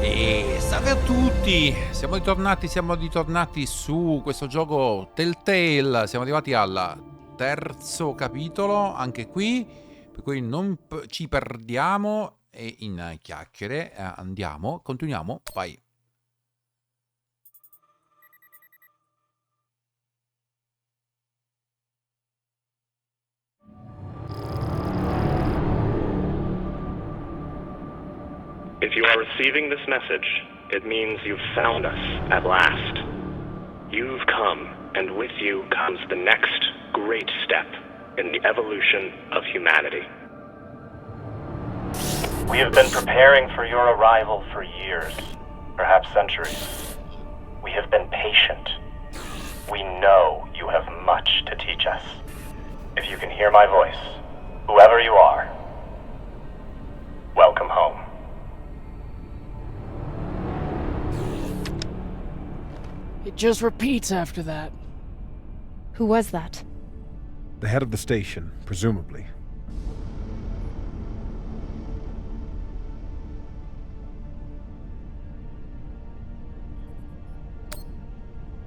E salve a tutti! Siamo ritornati su questo gioco Telltale. Siamo arrivati al terzo capitolo, anche qui, per cui non ci perdiamo e in chiacchiere continuiamo, vai. If you are receiving this message, it means you've found us at last. You've come, and with you comes the next great step in the evolution of humanity. We have been preparing for your arrival for years, perhaps centuries. We have been patient. We know you have much to teach us. If you can hear my voice, whoever you are, welcome home. It just repeats after that. Who was that? The head of the station, presumably.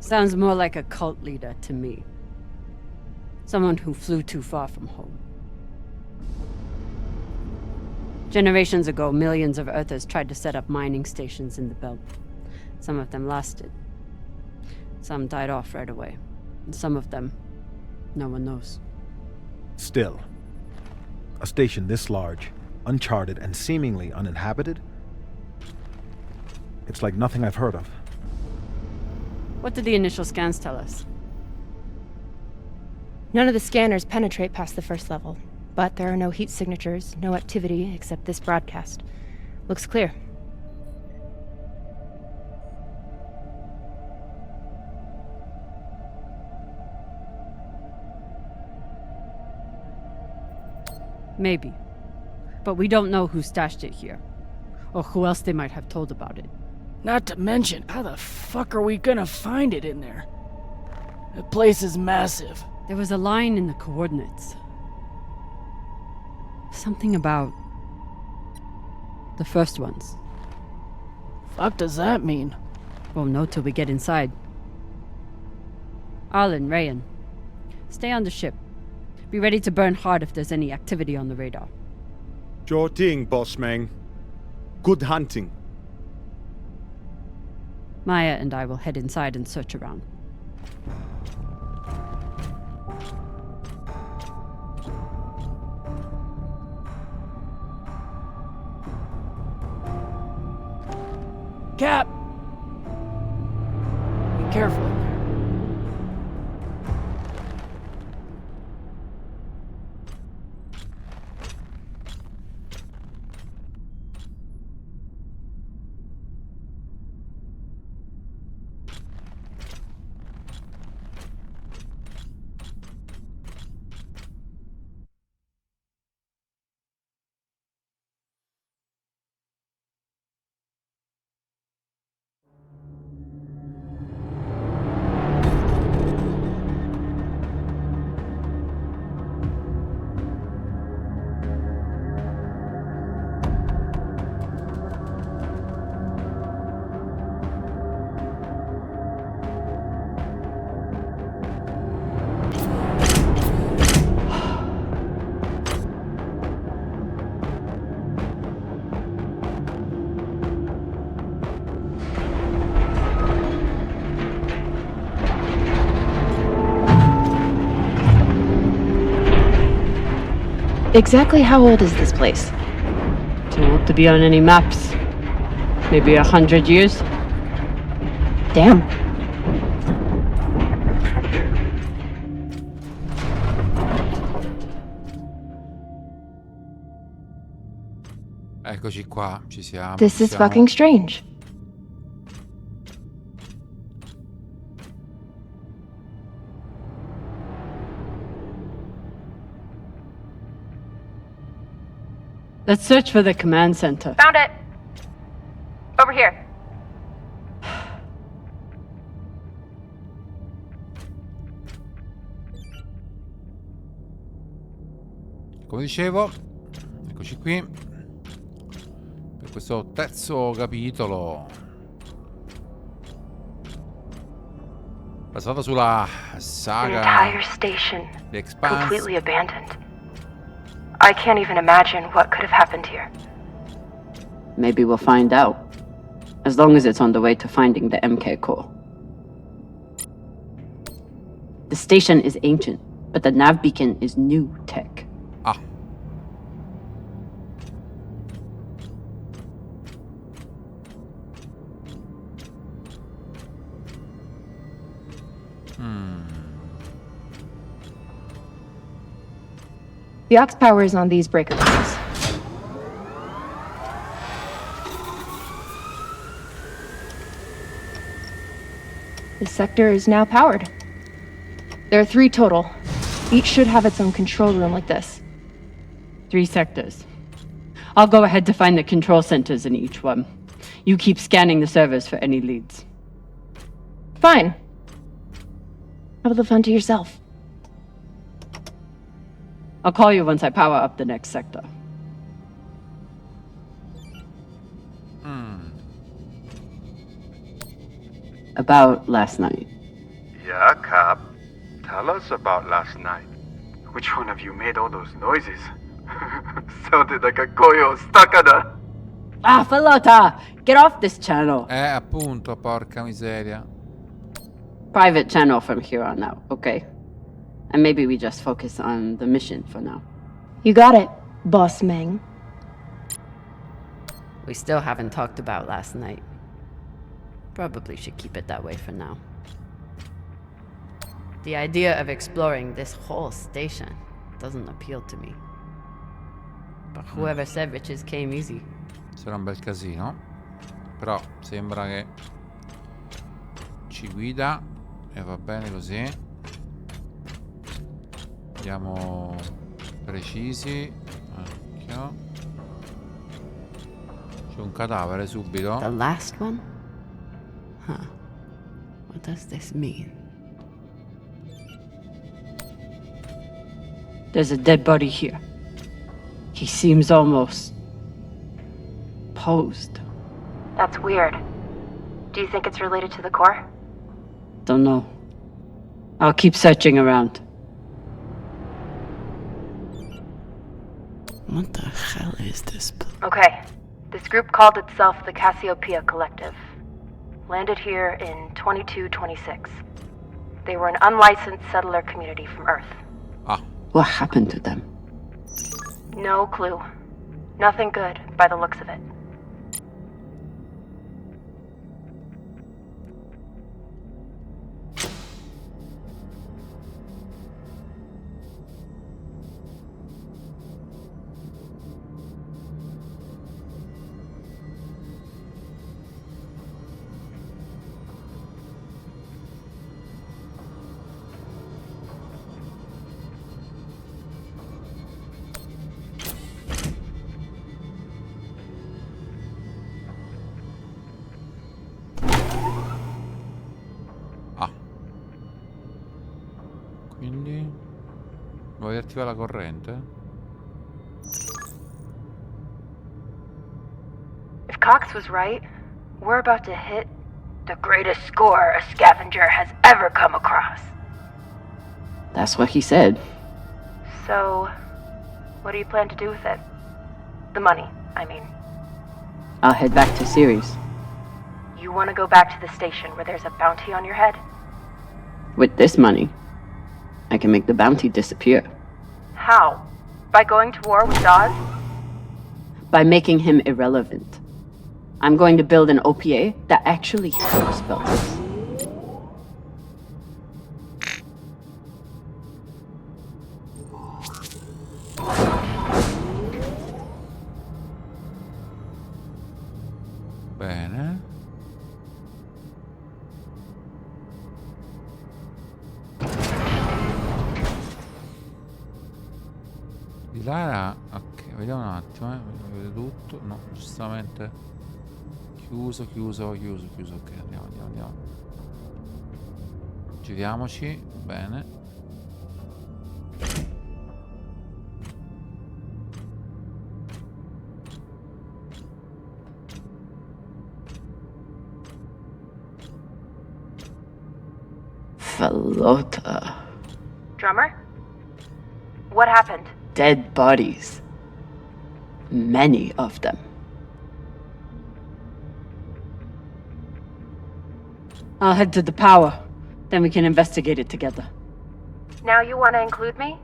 Sounds more like a cult leader to me. Someone who flew too far from home. Generations ago, millions of Earthers tried to set up mining stations in the belt. Some of them lasted. Some died off right away. And some of them, no one knows. Still, a station this large, uncharted, and seemingly uninhabited? It's like nothing I've heard of. What did the initial scans tell us? None of the scanners penetrate past the first level, but there are no heat signatures, no activity except this broadcast. Looks clear. Maybe. But we don't know who stashed it here. Or who else they might have told about it. Not to mention, how the fuck are we gonna find it in there? The place is massive. There was a line in the coordinates. Something about the first ones. Fuck does that mean? Won't know till we get inside. Arlen, Rayan, stay on the ship. Be ready to burn hard if there's any activity on the radar. Sure thing, boss man. Good hunting. Maya and I will head inside and search around. Cap! Be careful in there. Exactly how old is this place? Too old to be on any maps. Maybe 100 years? Damn. Eccoci qua, ci siamo. This is fucking strange. Let's search for the command center. Found it. Over here. Come dicevo, eccoci qui. Per questo terzo capitolo, basato sulla An saga entire station di Expanse. completely abandoned. I can't even imagine what could have happened here. Maybe we'll find out. As long as it's on the way to finding the MK core. The station is ancient, but the nav beacon is new tech. Ah. The aux power is on these breaker points. This sector is now powered. There are 3 total. Each should have its own control room like this. 3 sectors. I'll go ahead to find the control centers in each one. You keep scanning the servers for any leads. Fine. Have the fun to yourself. I'll call you once I power up the next sector. About last night. Yeah, Cap. Tell us about last night. Which one of you made all those noises? Sounded like a coil stuck on a... Ah, Falota! Get off this channel! Appunto, porca miseria. Private channel from here on out, okay? And maybe we just focus on the mission for now. You got it, Boss Meng. We still haven't talked about last night. Probably should keep it that way for now. The idea of exploring this whole station doesn't appeal to me. But whoever said riches came easy. Sarà un bel casino. Però sembra che ci guida e va bene così. Andiamo precisi. Occhio. C'è un cadavere subito. The last one? Huh. What does this mean? There's a dead body here. He seems almost... posed. That's weird. Do you think it's related to the core? Don't know. I'll keep searching around. What the hell is this place? Okay. This group called itself the Cassiopeia Collective. Landed here in 2226. They were an unlicensed settler community from Earth. Ah. What happened to them? No clue. Nothing good, by the looks of it. Quindi vuoi attivare la corrente? If Cox was right, we're about to hit the greatest score a scavenger has ever come across. That's what he said. So, what do you plan to do with it? The money, I mean. I'll head back to Series. You want to go back to the station where there's a bounty on your head? With this money, I can make the bounty disappear. How? By going to war with Dawes? By making him irrelevant. I'm going to build an OPA that actually helps Beltis. Bene. Di là era... Ok, vediamo un attimo, vedo tutto. No, giustamente. Chiuso. Ok, andiamo. Giriamoci. Bene. Felota. Drummer? What happened? Dead bodies. Many of them. I'll head to the power. Then we can investigate it together. Now you want to include me?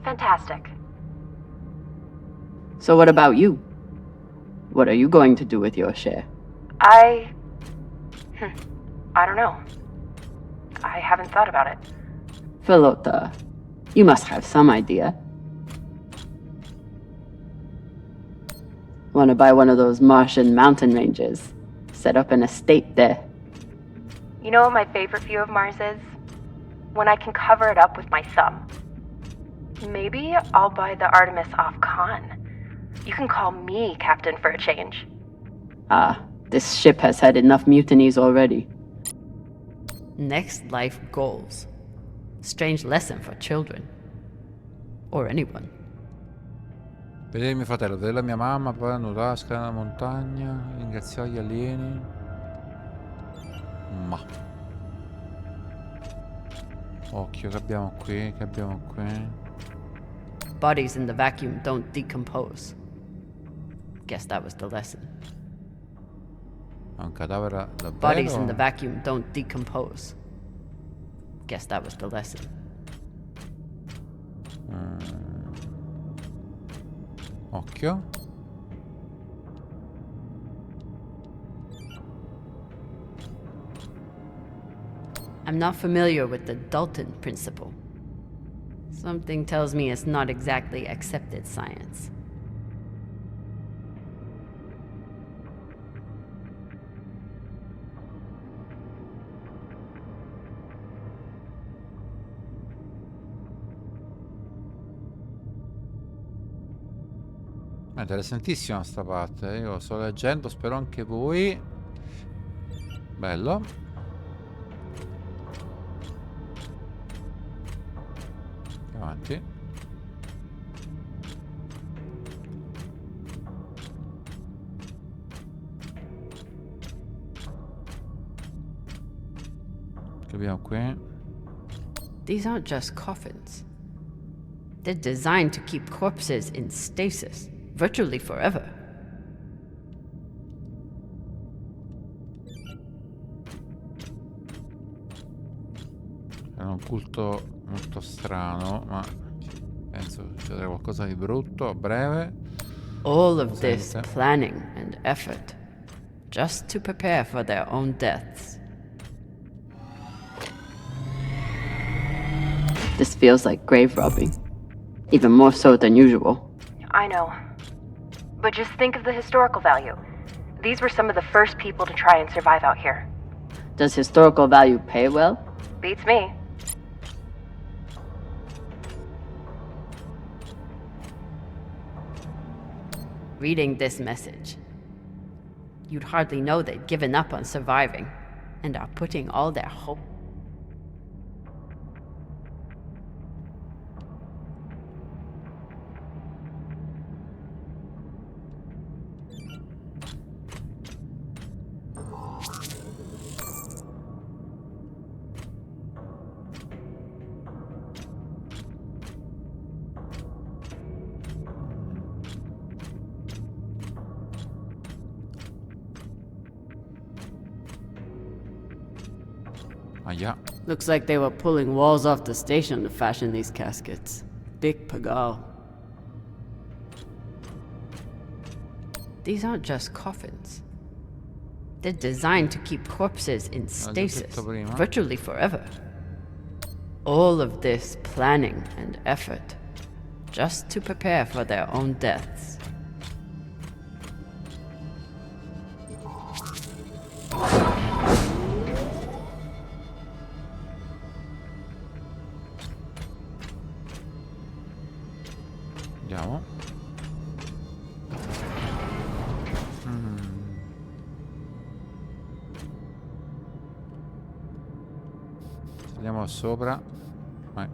Fantastic. So what about you? What are you going to do with your share? I don't know. I haven't thought about it. Felota, you must have some idea. Want to buy one of those Martian mountain ranges? Set up an estate there. You know what my favorite view of Mars is? When I can cover it up with my thumb. Maybe I'll buy the Artemis off Khan. You can call me Captain for a change. This ship has had enough mutinies already. Next life goals. Strange lesson for children. Or anyone. Vedere mio fratello, vedere la mia mamma, poi nuotare, scalare la montagna, ringraziare gli alieni. Ma. Occhio, che abbiamo qui, Bodies in the vacuum don't decompose. Guess that was the lesson. Un cadavere davvero? Bodies in the vacuum don't decompose. Guess that was the lesson. Occhio. I'm not familiar with the Dalton principle. Something tells me it's not exactly accepted science. È interessantissima sta parte, io sto leggendo, spero anche voi. Bello. Avanti. Che abbiamo qui? These aren't just coffins. They're designed to keep corpses in stasis, virtually forever. È un culto molto strano, ma penso succederà qualcosa di brutto a breve. All of this planning and effort, just to prepare for their own deaths. This feels like grave robbing. Even more so than usual. I know. But just think of the historical value. These were some of the first people to try and survive out here. Does historical value pay well? Beats me. Reading this message, you'd hardly know they'd given up on surviving and are putting all their hope. Yeah. Looks like they were pulling walls off the station to fashion these caskets. Big pagal. These aren't just coffins. They're designed to keep corpses in stasis, virtually forever. All of this planning and effort, just to prepare for their own deaths. Andiamo. Saliamo sopra. Vai.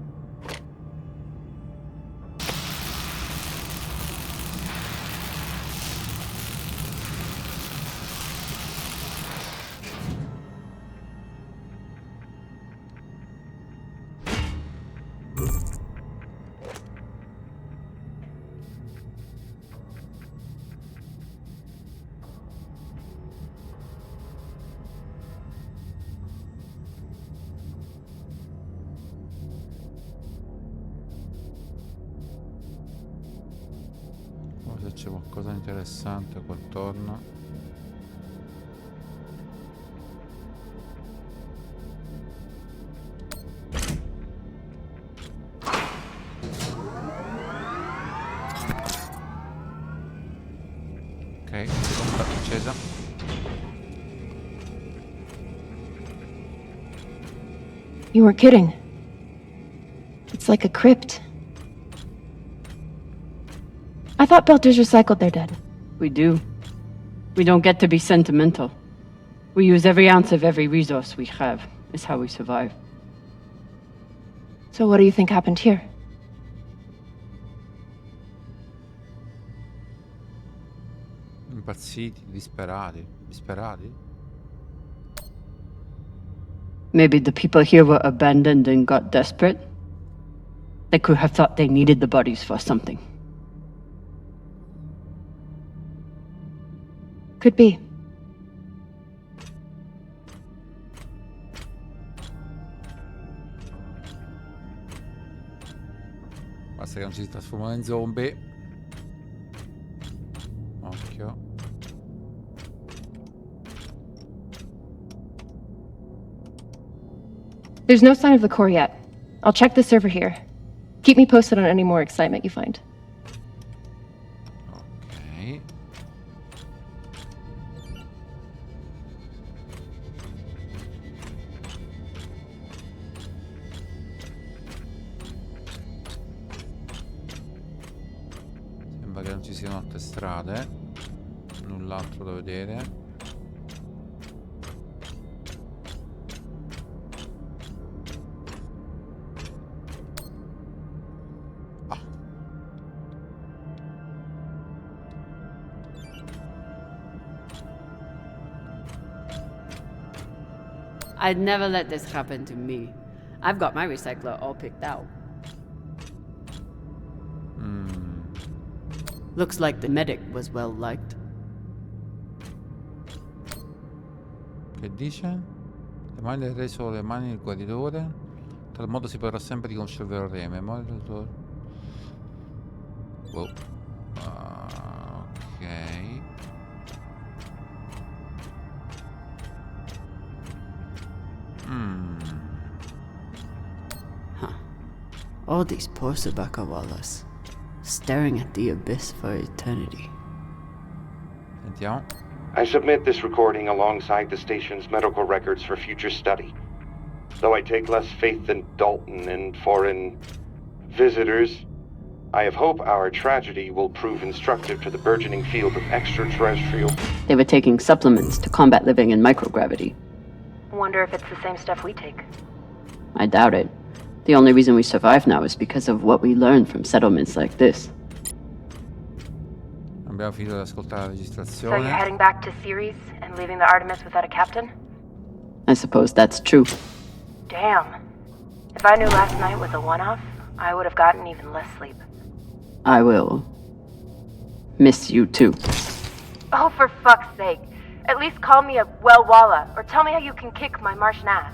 se c'è qualcosa di interessante qua attorno. Ok, seconda accesa. You weren't kidding. It's like a crypt. I thought Belters recycled their dead. We do. We don't get to be sentimental. We use every ounce of every resource we have. It's how we survive. So what do you think happened here? Impazziti, disperati. Maybe the people here were abandoned and got desperate. They could have thought they needed the bodies for something. Could be. Basta che non ci si trasformano in zombie. Occhio. There's no sign of the core yet. I'll check the server here. Keep me posted on any more excitement you find. Ok. Sembra che non ci siano altre strade. Null'altro da vedere. I'd never let this happen to me. I've got my recycler all picked out. Looks like the medic was well liked. Che dice? Le mani del re sono le mani del guaritore. In tal modo si potrà sempre riconoscere il vero re. Memoria del tuo... Boh. Ok. All these poor Sabakawalas, staring at the abyss for eternity. Sentiamo. I submit this recording alongside the station's medical records for future study. Though I take less faith than Dalton and foreign visitors, I have hope our tragedy will prove instructive to the burgeoning field of extraterrestrial... They were taking supplements to combat living in microgravity. Wonder if it's the same stuff we take. I doubt it. The only reason we survive now is because of what we learned from settlements like this. Abbiamo finito di ascoltare la So registrazione. you're heading back to Ceres and leaving the Artemis without a captain? I suppose that's true. Damn. If I knew last night was a one-off, I would have gotten even less sleep. I will miss you too. Oh, for fuck's sake. At least call me a well-walla, or tell me how you can kick my Martian ass.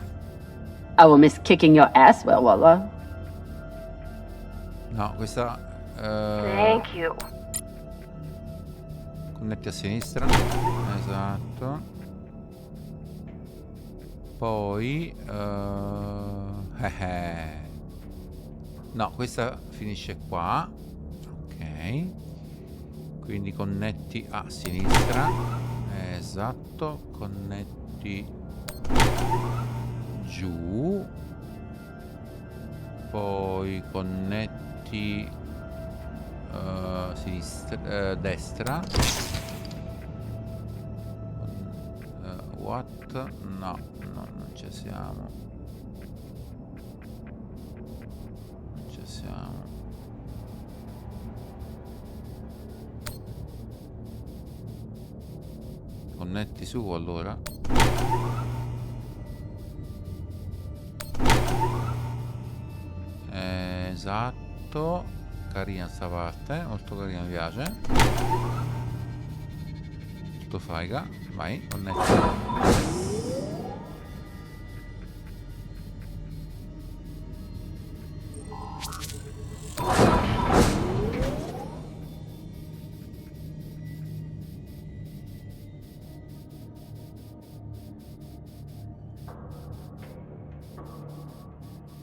I will miss kicking your ass, well, Walla. No, questa... Thank you. Connetti a sinistra. Esatto. Poi... No, questa finisce qua. Ok. Quindi connetti a sinistra. Esatto. Connetti giù. Poi connetti sinistra, destra. What? No, non ci siamo. Non ci siamo. Connetti su allora. Esatto. Carina sta parte, molto carina, mi piace. Tutto faiga. Vai, connetti.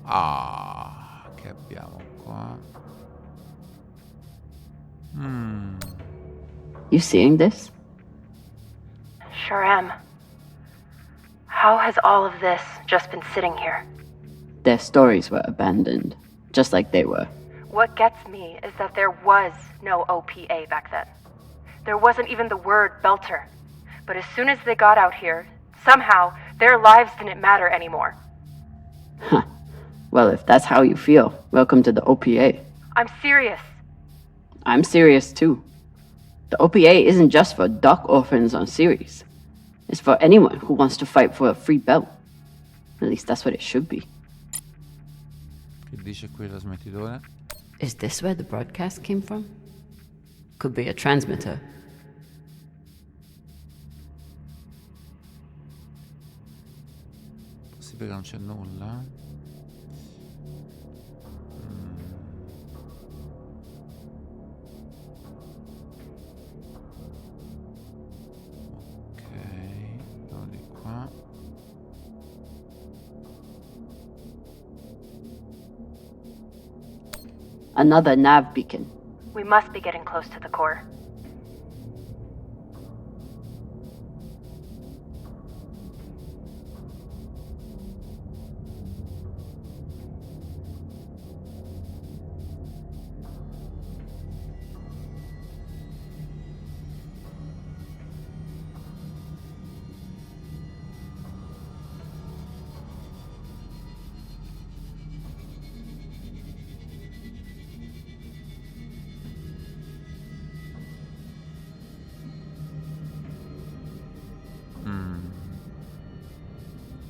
Ah, che abbiamo qua? You seeing this? Sure am. How has all of this just been sitting here? Their stories were abandoned, just like they were. What gets me is that there was no OPA back then. There wasn't even the word Belter. But as soon as they got out here, somehow their lives didn't matter anymore. Huh. Well, if that's how you feel, welcome to the OPA. I'm serious. I'm serious too. The OPA isn't just for dock orphans on Ceres. It's for anyone who wants to fight for a free belt. At least that's what it should be. Che dice qui il trasmettitore? Is this where the broadcast came from? Could be a transmitter. Possibile che non c'è nulla. Ok, andiamo di qua. Another nav beacon. We must be getting close to the core.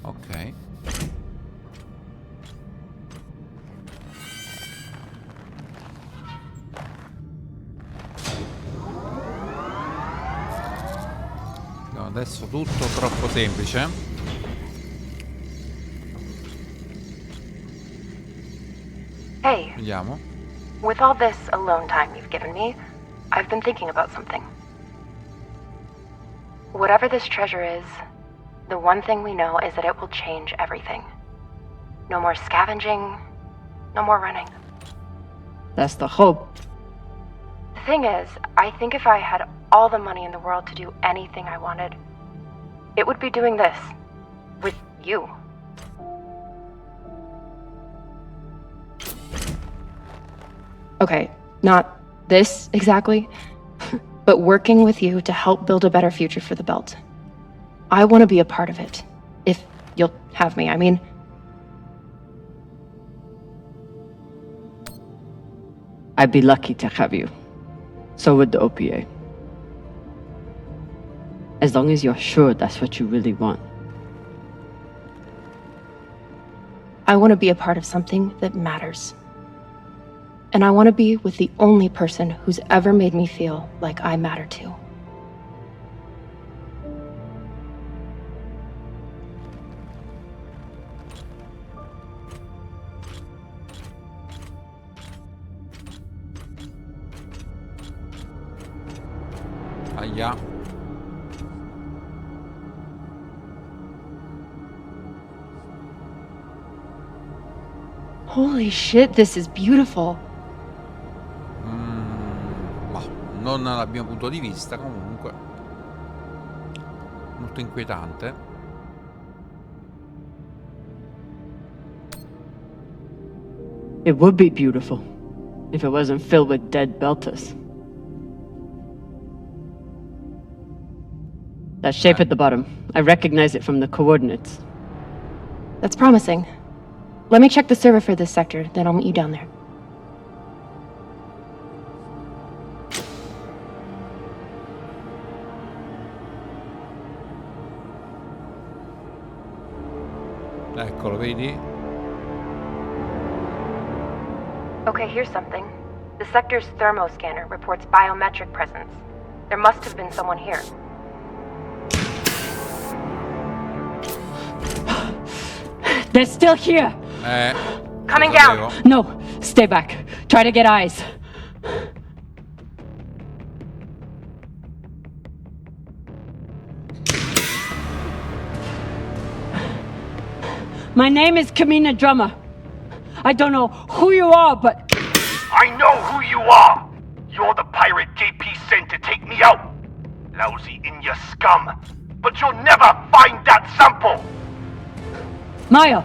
Ok. No, adesso tutto troppo semplice. Hey, Vediamo. with all this alone time you've given me, I've been thinking about something. Whatever this treasure is, the one thing we know is that it will change everything. No more scavenging, no more running. That's the hope. The thing is, I think if I had all the money in the world to do anything I wanted, it would be doing this. With you. Okay, not this exactly, but working with you to help build a better future for the Belt. I want to be a part of it. If you'll have me, I mean. I'd be lucky to have you. So would the OPA. As long as you're sure that's what you really want. I want to be a part of something that matters. And I want to be with the only person who's ever made me feel like I matter too. Ahia. Holy shit, this is beautiful. Ma non dal mio punto di vista, comunque. Molto inquietante. It would be beautiful if it wasn't filled with dead Belters. That shape at the bottom, I recognize it from the coordinates. That's promising. Let me check the server for this sector, then I'll meet you down there. Eccolo, vedi? Okay, here's something. The sector's thermoscanner reports biometric presence. There must have been someone here. They're still here! Coming down! No, stay back. Try to get eyes. My name is Kamina Drummer. I don't know who you are, but... I know who you are! You're the pirate JP sent to take me out! Lousy in your scum! But you'll never find that sample! Maya!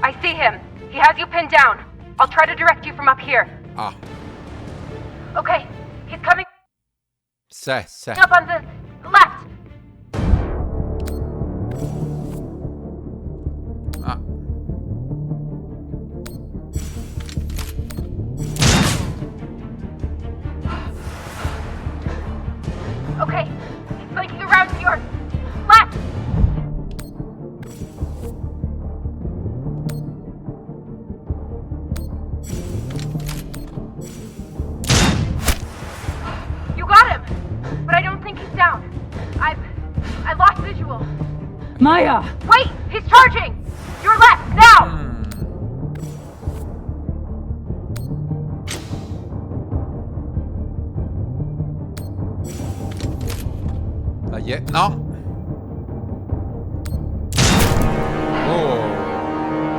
I see him. He has you pinned down. I'll try to direct you from up here. Ah. Okay, he's coming Se. up on the left. Ah. Okay, he's flanking around to your left. You got him, but I don't think he's down. I lost visual. Maya! Wait, he's charging. Your left now. No. Oh.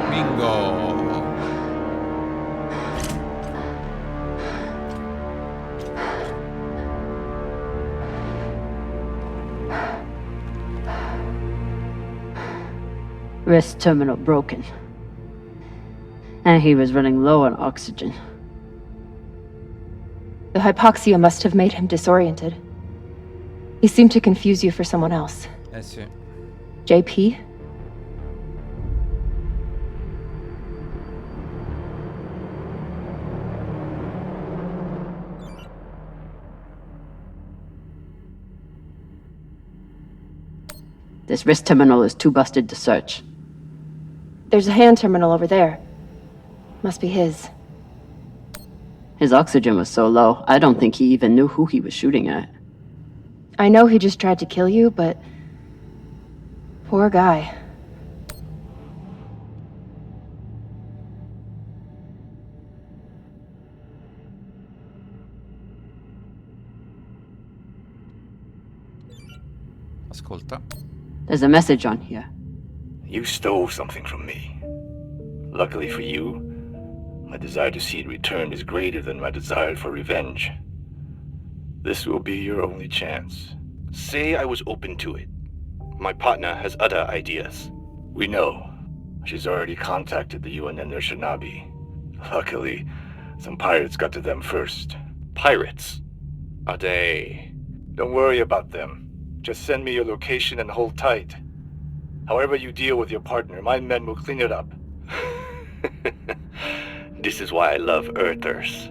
Bingo. Wrist terminal broken. And he was running low on oxygen. The hypoxia must have made him disoriented. He seemed to confuse you for someone else. Sì. JP? This wrist terminal is too busted to search. There's a hand terminal over there. Must be his. His oxygen was so low, I don't think he even knew who he was shooting at. I know he just tried to kill you, but... poor guy. Ascolta. There's a message on here. You stole something from me. Luckily for you, my desire to see it returned is greater than my desire for revenge. This will be your only chance. Say I was open to it. My partner has other ideas. We know. She's already contacted the UN and their shinabi. Luckily, some pirates got to them first. Pirates? Are they? Don't worry about them. Just send me your location and hold tight. However you deal with your partner, my men will clean it up. This is why I love Earthers.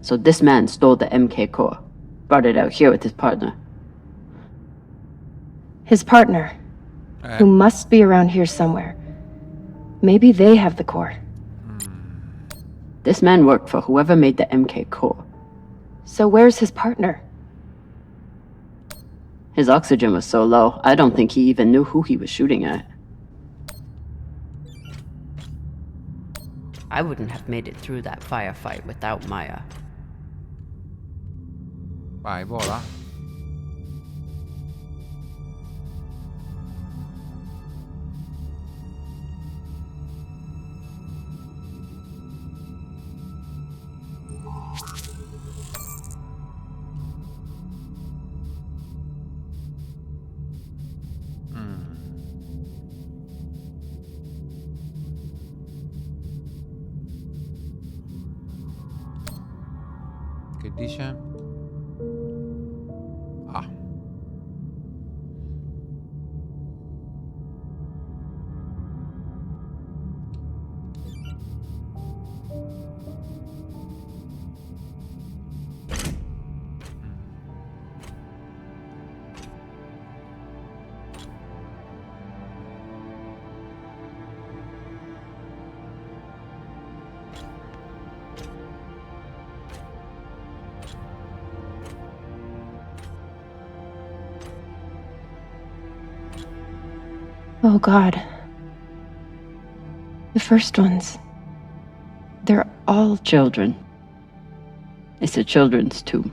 So this man stole the MK core, brought it out here with his partner. His partner, who must be around here somewhere. Maybe they have the core. This man worked for whoever made the MK core. So where's his partner? His oxygen was so low, I don't think he even knew who he was shooting at. I wouldn't have made it through that firefight without Maya. Vai, vola. Che dice? Ah. Oh God. The first ones. They're all Children. It's a children's tomb.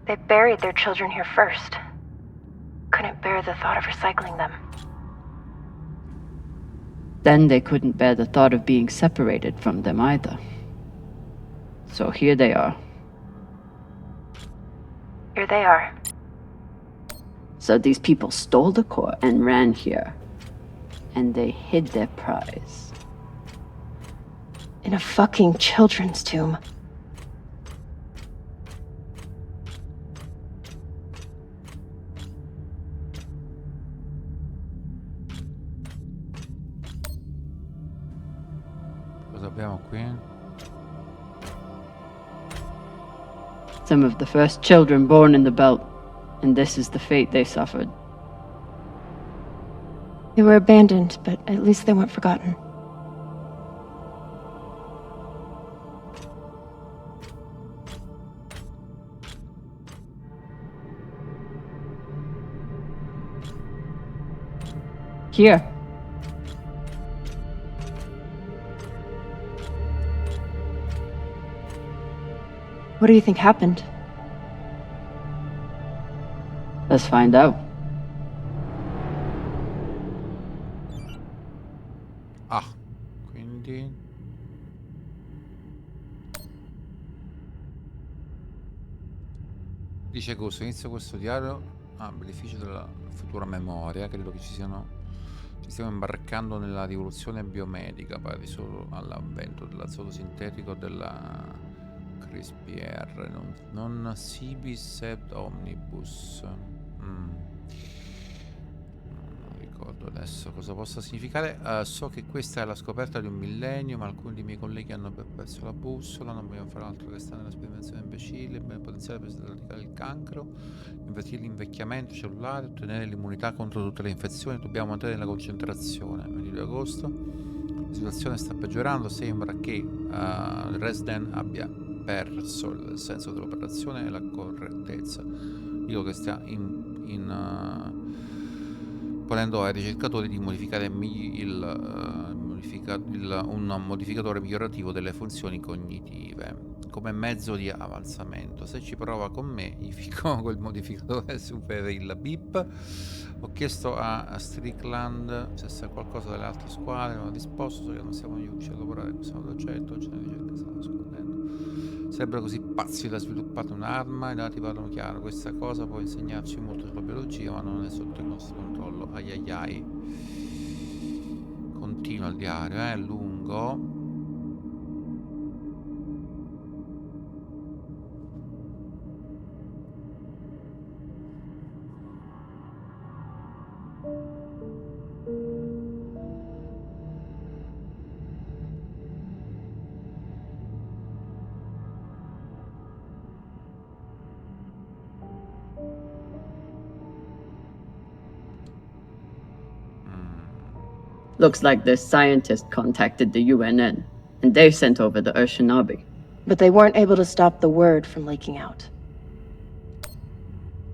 They buried their children here first. Couldn't bear the thought of recycling them. Then they couldn't bear the thought of being separated from them either. So here they are. Here they are. So these people stole the core and ran here. And they hid their prize. In a fucking children's tomb. Cosa abbiamo qui? Some of the first children born in the belt. And this is the fate they suffered. They were abandoned, but at least they weren't forgotten. Here. What do you think happened? Let's find out. Ah, quindi... Dice Gusto, inizio questo diario a beneficio della futura memoria. Credo che ci stiamo imbarcando nella rivoluzione biomedica, pari solo all'avvento dell'azoto sintetico della CRISPR, non Sibis et Omnibus. Non ricordo adesso cosa possa significare. So che questa è la scoperta di un millennio, ma alcuni dei miei colleghi hanno perso la bussola. Non vogliono fare altro che stare nella sperimentazione imbecille, il potenziale per sradicare il cancro, invertire l'invecchiamento cellulare, ottenere l'immunità contro tutte le infezioni. Dobbiamo mantenere la concentrazione. 22 agosto. La situazione sta peggiorando. Sembra che il Resident abbia perso il senso dell'operazione e la correttezza. Dico che sta ponendo ai ricercatori di modificare un modificatore migliorativo delle funzioni cognitive come mezzo di avanzamento. Se ci prova con me, gli fico quel modificatore supera il BIP. Ho chiesto a Strickland se sa qualcosa delle altre squadre, non ha risposto, so che non siamo riusciti a lavorare in questo oggetto, oggi nelle ricerche stanno nascondendo. Sembrano così pazzi da sviluppare un'arma, i dati parlano chiaro, questa cosa può insegnarci molto sulla biologia, ma non è sotto il nostro controllo. Ai ai ai. Continua il diario, è lungo. Looks like this scientist contacted the UNN, and they sent over the Urshanabi. But they weren't able to stop the word from leaking out.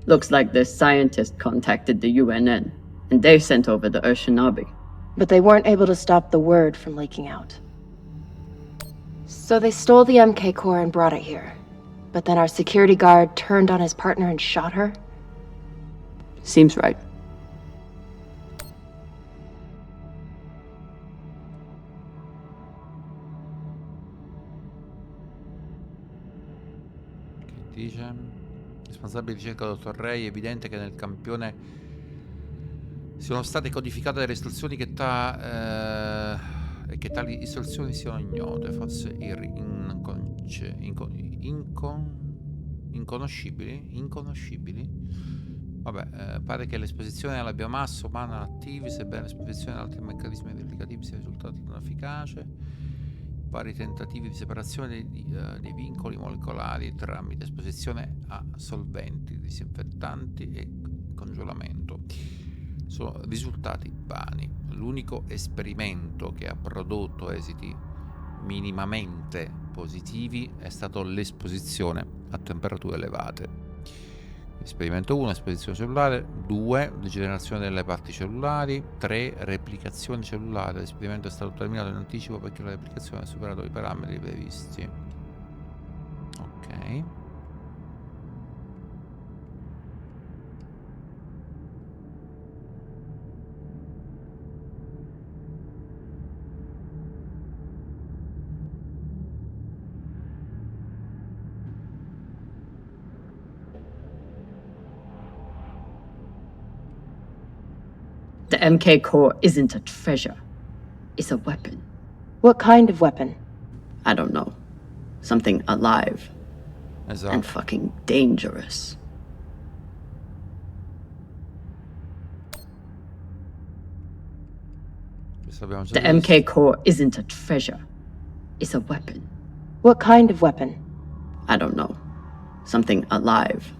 Looks like this scientist contacted the UNN, and they sent over the Urshanabi. But they weren't able to stop the word from leaking out. So they stole the MK core and brought it here. But then our security guard turned on his partner and shot her? Seems right. Dice responsabile di ricerca dottor Ray, è evidente che nel campione siano state codificate delle istruzioni e che tali istruzioni siano ignote, forse inconoscibili. Vabbè, pare che l'esposizione alla biomassa umana attivi, sebbene l'esposizione ad altri meccanismi replicativi sia risultata non efficace. Vari tentativi di separazione dei vincoli molecolari tramite esposizione a solventi, disinfettanti e congelamento sono risultati vani. L'unico esperimento che ha prodotto esiti minimamente positivi è stato l'esposizione a temperature elevate. Esperimento 1, esposizione cellulare. 2, degenerazione delle parti cellulari. 3, replicazione cellulare. L'esperimento è stato terminato in anticipo perché la replicazione ha superato i parametri previsti. Ok. The MK core isn't a treasure. It's a weapon. What kind of weapon? I don't know. Something alive. Esatto. And fucking dangerous. Questo abbiamo già The visto. MK core isn't a treasure. It's a weapon. What kind of weapon? I don't know. Something alive.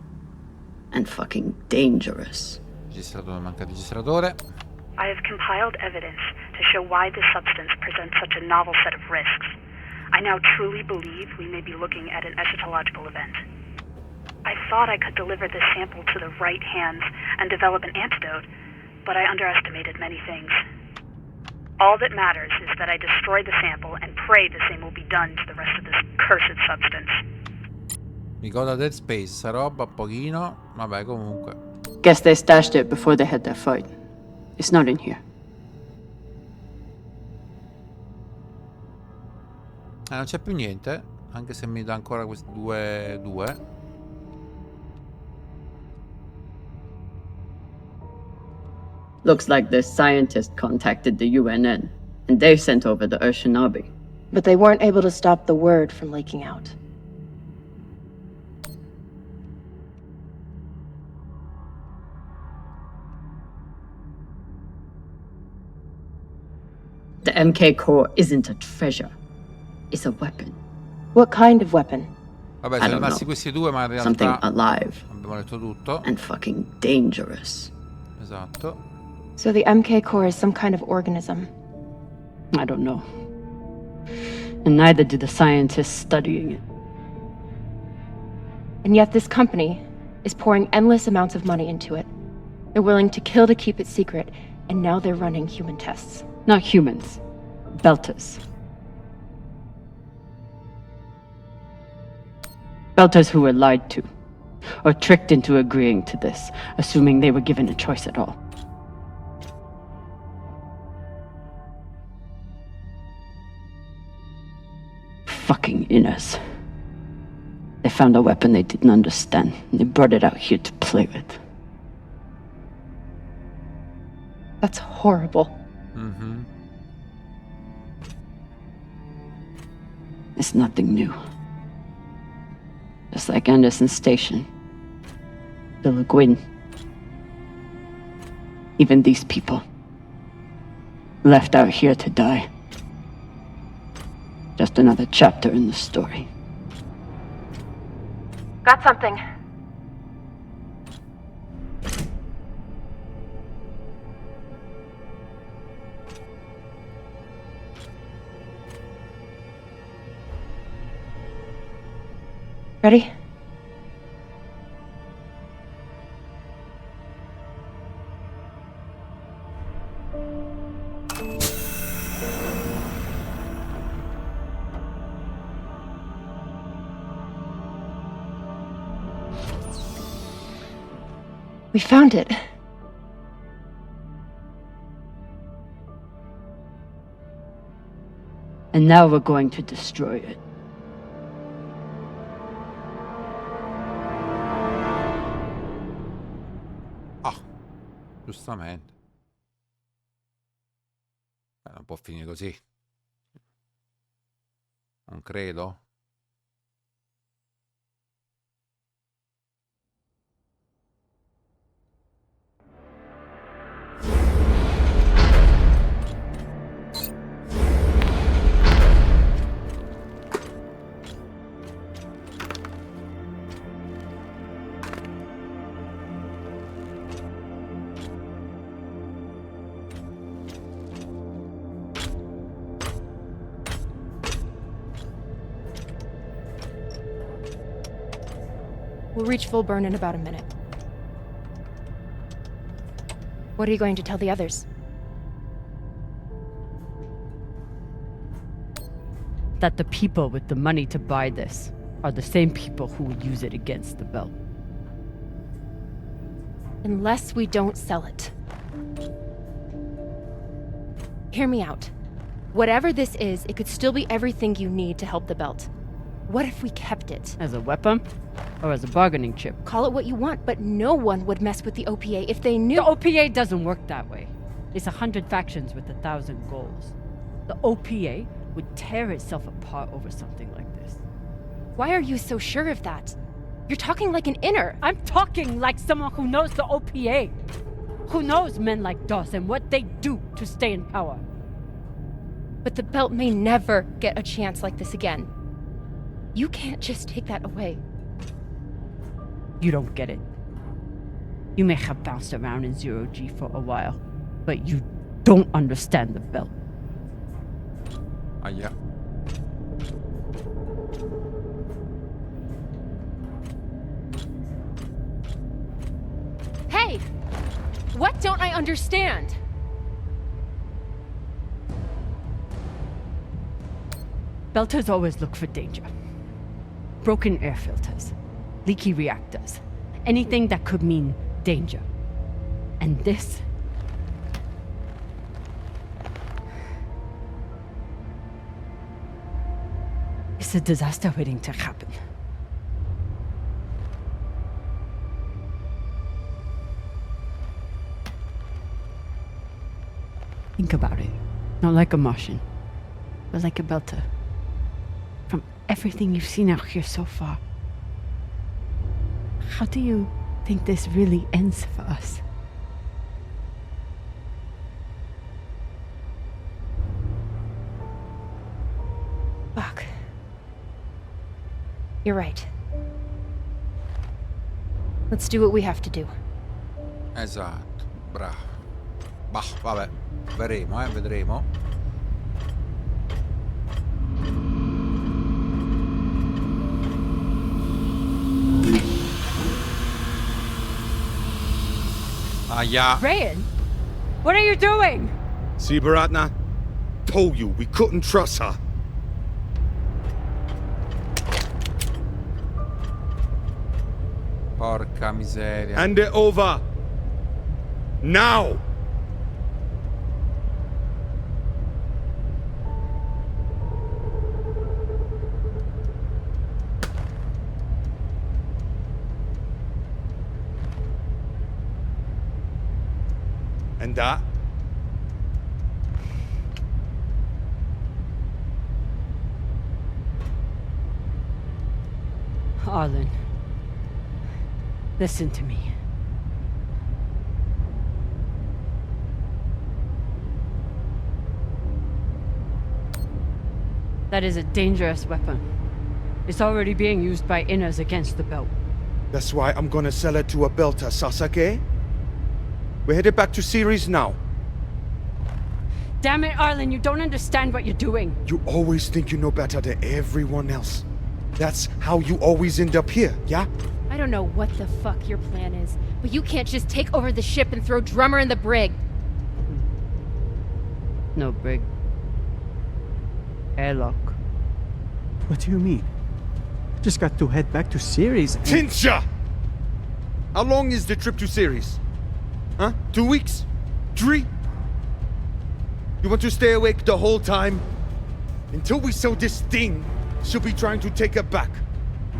And fucking dangerous. Registratore, manca il registratore. I have compiled evidence to show why this substance presents such a novel set of risks. I now truly believe we may be looking at an eschatological event. I thought I could deliver this sample to the right hands and develop an antidote, but I underestimated many things. All that matters is that I destroy the sample and pray the same will be done to the rest of this cursed substance. Mi ricorda Dead Space, sta roba, un pochino. Vabbè, comunque. Guess they stashed it before they had their fight. It's not in here. Non c'è più niente, anche se mi dà ancora questi due. Looks like this scientist contacted the UNN, and they sent over the Urshanabi. But they weren't able to stop the word from leaking out. The MK core isn't a treasure. It's a weapon. What kind of weapon? Vabbè, sono rimasti questi due, ma in realtà Something alive. abbiamo detto tutto. And fucking dangerous. Esatto. So the MK core is some kind of organism. I don't know. And neither do the scientists studying it. And yet this company is pouring endless amounts of money into it. They're willing to kill to keep it secret, and now they're running human tests. Not humans. Belters. Belters who were lied to. Or tricked into agreeing to this, assuming they were given a choice at all. Fucking inners. They found a weapon they didn't understand, and they brought it out here to play with. That's horrible. Mm-hmm. It's nothing new. Just like Anderson Station. The Le Guin. Even these people. Left out here to die. Just another chapter in the story. Got something. Ready? We found it. And now we're going to destroy it. Giustamente. Non può finire così. Non credo. We'll reach full burn in about a minute. What are you going to tell the others? That the people with the money to buy this are the same people who will use it against the belt. Unless we don't sell it. Hear me out. Whatever this is, it could still be everything you need to help the belt. What if we kept it? As a weapon? Or as a bargaining chip? Call it what you want, but no one would mess with the OPA if they knew— The OPA doesn't work that way. It's 100 factions with 1,000 goals. The OPA would tear itself apart over something like this. Why are you so sure of that? You're talking like an inner. I'm talking like someone who knows the OPA. Who knows men like Doss and what they do to stay in power. But the belt may never get a chance like this again. You can't just take that away. You don't get it. You may have bounced around in zero-G for a while, but you don't understand the belt. Aia. Hey! What don't I understand? Belters always look for danger. Broken air filters, leaky reactors, anything that could mean danger. And this... it's a disaster waiting to happen. Think about it. Not like a Martian, but like a Belter. From everything you've seen out here so far, how do you think this really ends for us? Fuck. You're right. Let's do what we have to do. Esatto, bravo. Bah, vabbè, vedremo. Aia. Rayan, what are you doing? See, Baratna? Told you we couldn't trust her. Porca miseria. Hand it over. Now! And that? Arlen, listen to me. That is a dangerous weapon. It's already being used by inners against the belt. That's why I'm gonna sell it to a Belter, Sasake. We're headed back to Ceres now. Damn it, Arlen, you don't understand what you're doing. You always think you know better than everyone else. That's how you always end up here, yeah? I don't know what the fuck your plan is, but you can't just take over the ship and throw Drummer in the brig. No brig. Airlock. What do you mean? Just got to head back to Ceres and... Tinsha! How long is the trip to Ceres? Huh? 2 weeks? 3? You want to stay awake the whole time? Until we sell this thing, she'll be trying to take it back.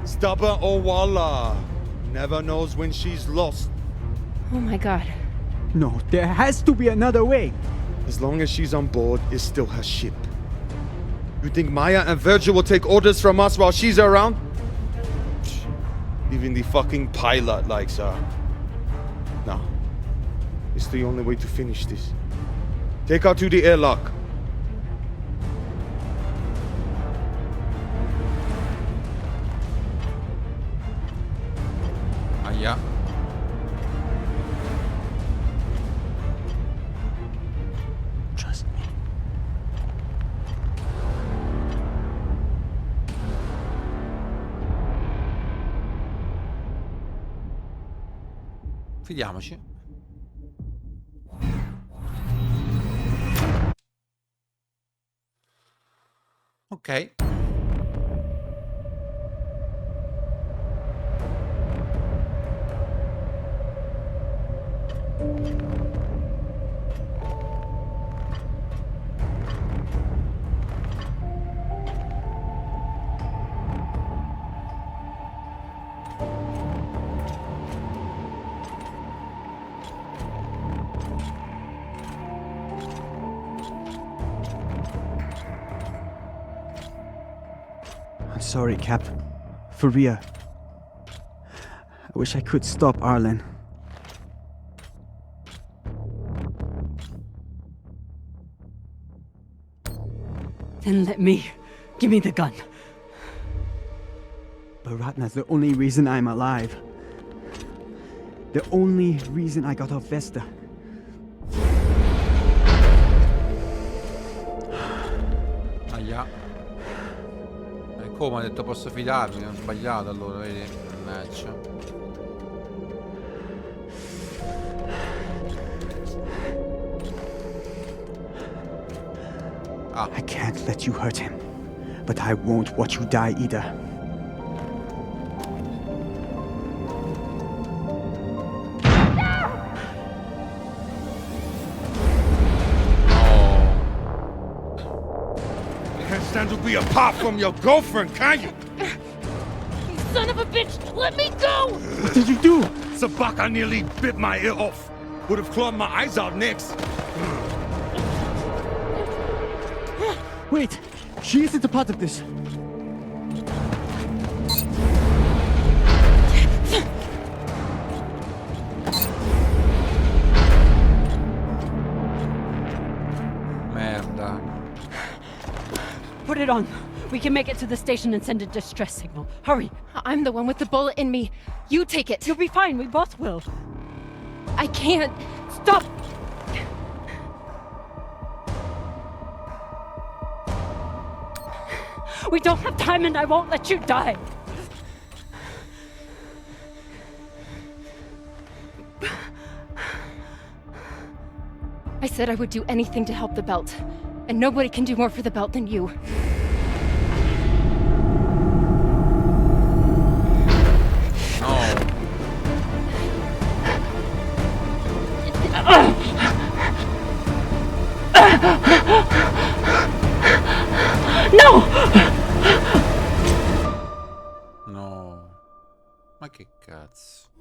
Stubborn or Walla. Never knows when she's lost. Oh my god. No, there has to be another way. As long as she's on board, it's still her ship. You think Maya and Virgil will take orders from us while she's around? Even the fucking pilot likes her. No. It's the only way to finish this. Take her to the airlock. Aia. Trust me. Fidiamoci. Ok. sorry, Cap. For real. I wish I could stop Arlen. Then let me. Give me the gun. But Ratna's the only reason I'm alive. The only reason I got off Vesta. Aia. E come ha detto posso fidarmi? Ho sbagliato allora, vedi? Mannaggia. I can't let you hurt him, but I won't watch you die either. You can't stand to be apart from your girlfriend, can you? You son of a bitch! Let me go! What did you do? Sabaka nearly bit my ear off. Would have clawed my eyes out next. Wait! She isn't a part of this! Merda. Put it on. We can make it to the station and send a distress signal. Hurry. I'm the one with the bullet in me. You take it. You'll be fine. We both will. I can't. Stop! We don't have time and I won't let you die. I said I would do anything to help the belt. And nobody can do more for the belt than you. No! No. Ma che cazzo?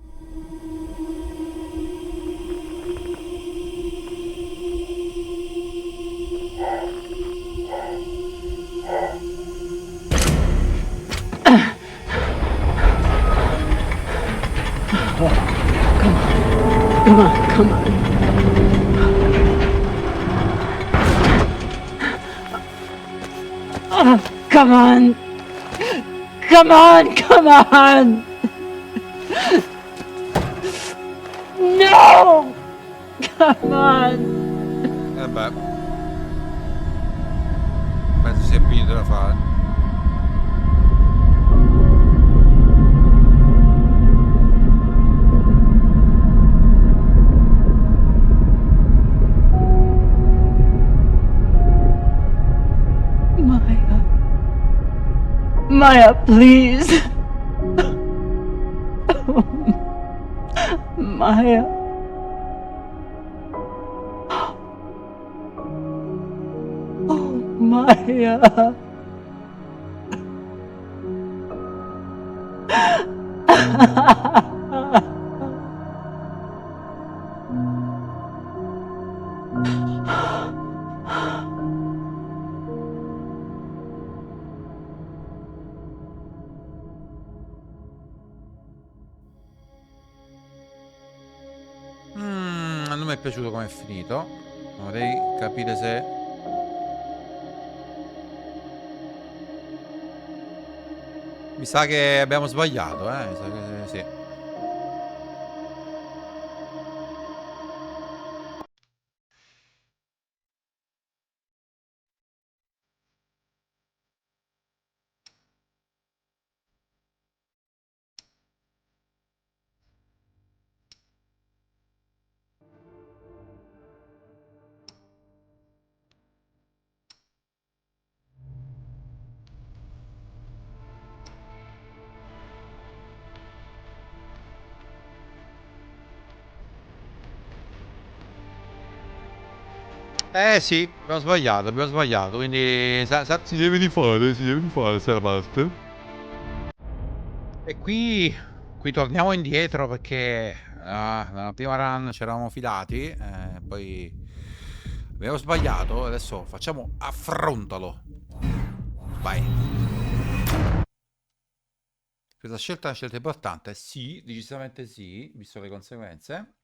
Come on, come on. Oh, come on. Come on, come on. No! Come on. Beh. Penso sia finito da fare. Maya, please. Maya. Oh, Maya. Non mi è piaciuto come è finito. Vorrei capire se... Mi sa che abbiamo sbagliato, mi sa che sì. Sì, abbiamo sbagliato, quindi si deve rifare questa parte. E qui torniamo indietro perché nella prima run ci eravamo fidati, poi abbiamo sbagliato, adesso facciamo affrontalo. Vai. Questa scelta è una scelta importante? Sì, decisamente sì, visto le conseguenze.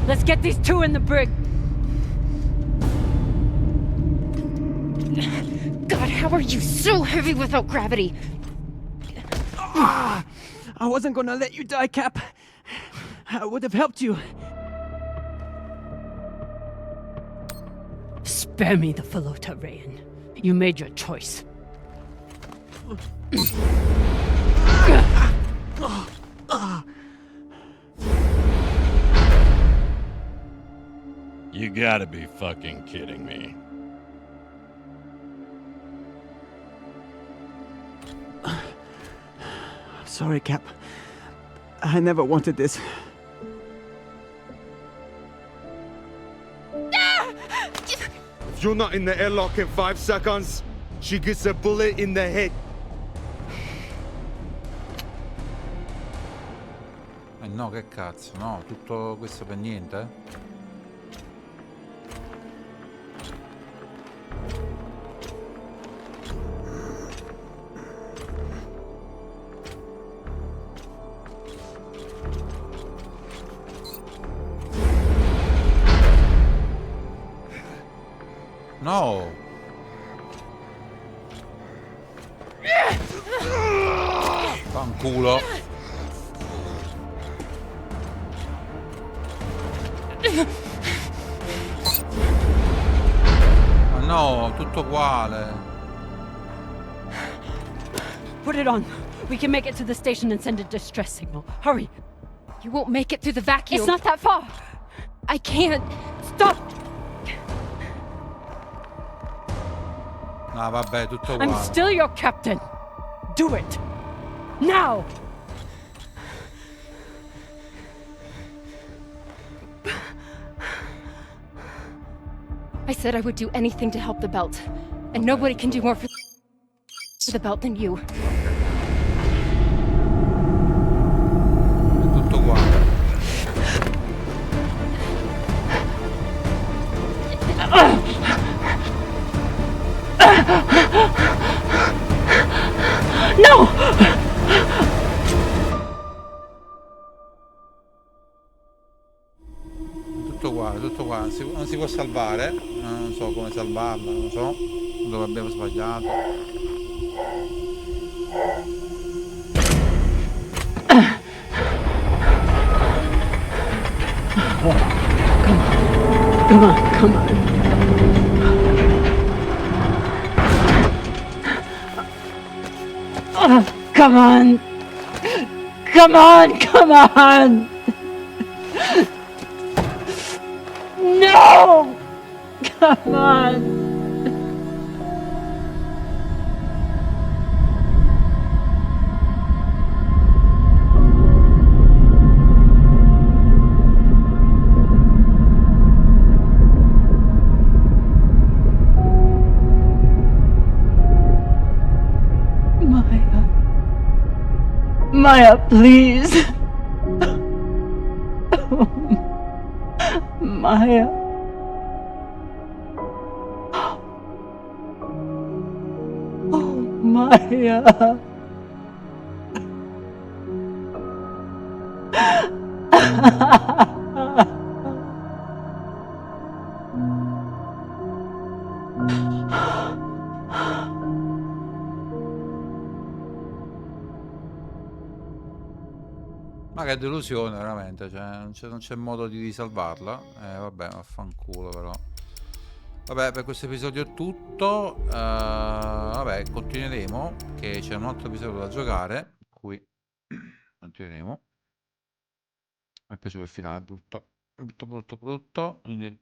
Let's get these two in the brig. God, how are you so heavy without gravity? I wasn't gonna let you die, Cap. I would have helped you. Spare me the Philota, Rayan. You made your choice. You gotta be fucking kidding me. Sorry, Cap. I never wanted this. If you're not in the airlock in 5 seconds, she gets a bullet in the head. No, che cazzo, no, tutto questo per niente? No! Fanculo! Ma no, tutto uguale. Put it on. We can make it to the station and send a distress signal. Hurry. You won't make it through the vacuum. It's not that far. I can't. Stop. No, vabbè, tutto uguale. I'm still your captain. Do it. Now. I said I would do anything to help the belt, and nobody can do more for the belt than you. Tutto uguale. No! Tutto uguale, tutto uguale. Non si può salvare. Non so come salvarla, non so. Dove abbiamo sbagliato. Come on, come on. Come on! Come on! Come on! No! Come on! Maya, please. Maya. Oh, Maya. Ma che delusione, veramente. Cioè, non c'è modo di risalvarla. Vabbè, vaffanculo, però. Vabbè, per questo episodio è tutto. Vabbè, continueremo. Che c'è un altro episodio da giocare. Qui continueremo. Mi è piaciuto il finale, brutto. Brutto. Quindi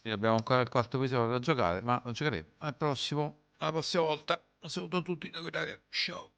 abbiamo ancora il quarto episodio da giocare. Ma lo giocheremo alla prossima volta. Un saluto a tutti. Ciao.